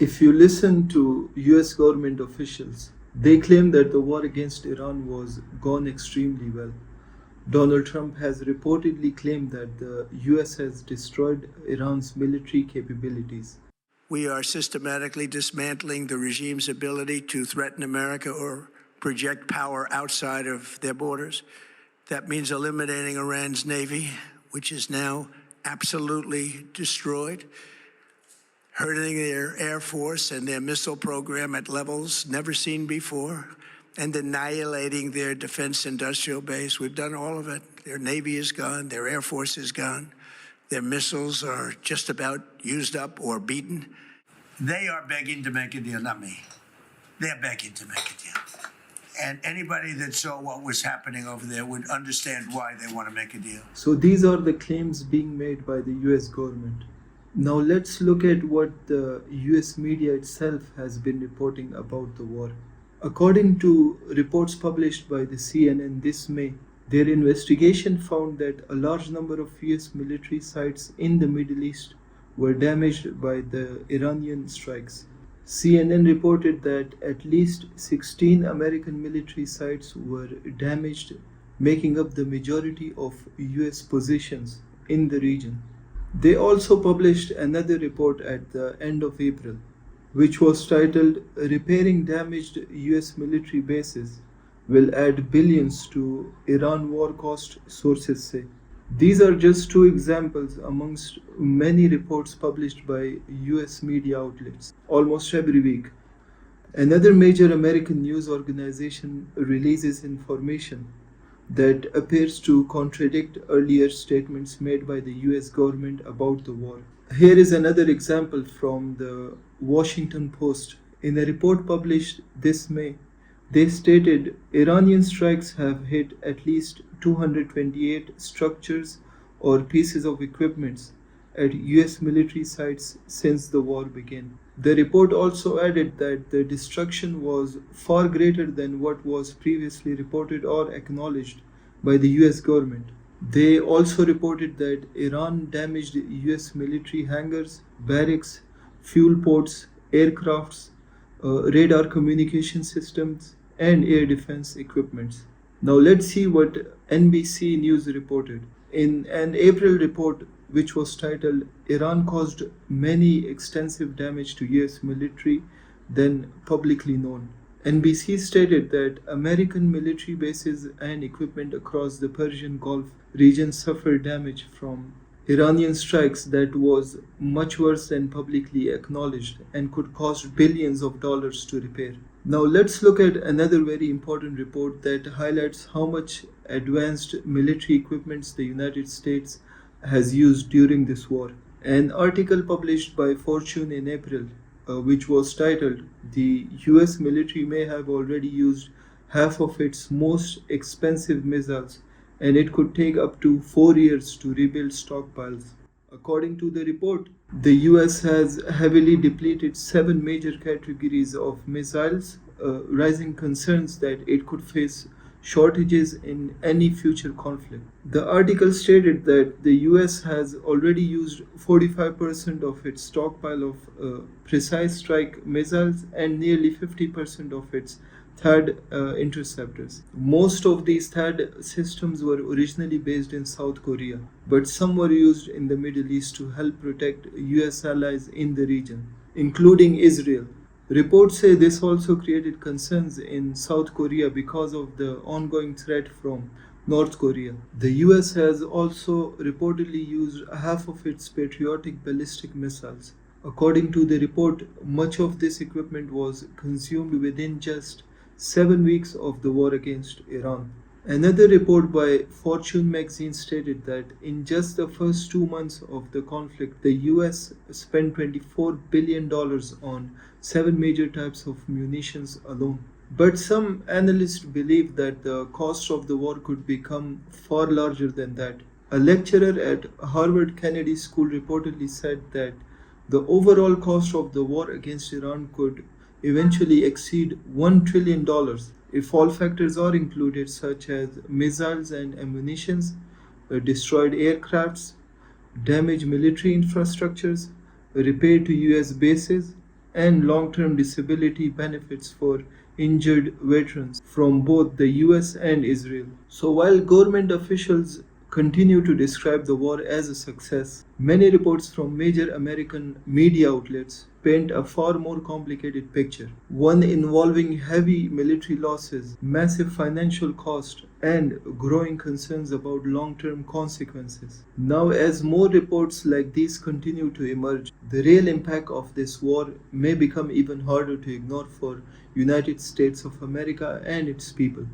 If you listen to US government officials, they claim that the war against Iran was gone extremely well. Donald Trump has reportedly claimed that the US has destroyed Iran's military capabilities. We are systematically dismantling the regime's ability to threaten America or project power outside of their borders. That means eliminating Iran's Navy, which is now absolutely destroyed, hurting their Air Force and their missile program at levels never seen before, and annihilating their defense industrial base. We've done all of it. Their Navy is gone, their Air Force is gone, their missiles are just about used up or beaten. They are begging to make a deal, not me. They're begging to make a deal. And anybody that saw what was happening over there would understand why they want to make a deal. So these are the claims being made by the US government. Now let's look at what the US media itself has been reporting about the war. According to reports published by the CNN this May, their investigation found that a large number of US military sites in the Middle East were damaged by the Iranian strikes. CNN reported that at least 16 American military sites were damaged, making up the majority of US positions in the region. They also published another report at the end of April, which was titled "Repairing Damaged US Military Bases Will Add Billions to Iran War Cost," sources say. These are just two examples amongst many reports published by US media outlets almost every week. Another major American news organization releases information that appears to contradict earlier statements made by the US government about the war. Here is another example from the Washington Post. In a report published this May, they stated Iranian strikes have hit at least 228 structures or pieces of equipment at US military sites since the war began. The report also added that the destruction was far greater than what was previously reported or acknowledged by the US government. They also reported that Iran damaged US military hangars, barracks, fuel ports, aircrafts, radar communication systems, and air defense equipments. Now let's see what NBC News reported. In an April report which was titled "Iran Caused Many Extensive Damage to US Military Than Publicly Known," NBC stated that American military bases and equipment across the Persian Gulf region suffered damage from Iranian strikes that was much worse than publicly acknowledged and could cost billions of dollars to repair. Now let's look at another very important report that highlights how much advanced military equipment the United States has used during this war. An article published by Fortune in April, which was titled "The US military may have already used half of its most expensive missiles and it could take up to 4 years to rebuild stockpiles." According to the report, the US has heavily depleted 7 major categories of missiles, raising concerns that it could face shortages in any future conflict. The article stated that the US has already used 45% of its stockpile of precise strike missiles and nearly 50% of its THAAD interceptors. Most of these THAAD systems were originally based in South Korea, but some were used in the Middle East to help protect US allies in the region, including Israel. Reports say this also created concerns in South Korea because of the ongoing threat from North Korea. The US has also reportedly used half of its patriotic ballistic missiles. According to the report, much of this equipment was consumed within just 7 weeks of the war against Iran. Another report by Fortune magazine stated that in just the first 2 months of the conflict, the US spent $24 billion on 7 major types of munitions alone. But some analysts believe that the cost of the war could become far larger than that. A lecturer at Harvard Kennedy School reportedly said that the overall cost of the war against Iran could eventually exceed $1 trillion if all factors are included, such as missiles and ammunitions, destroyed aircrafts, damaged military infrastructures, repair to US bases, and long-term disability benefits for injured veterans from both the US and Israel. So while government officials continue to describe the war as a success, many reports from major American media outlets paint a far more complicated picture, one involving heavy military losses, massive financial cost, and growing concerns about long-term consequences. Now, as more reports like these continue to emerge, the real impact of this war may become even harder to ignore for United States of America and its people.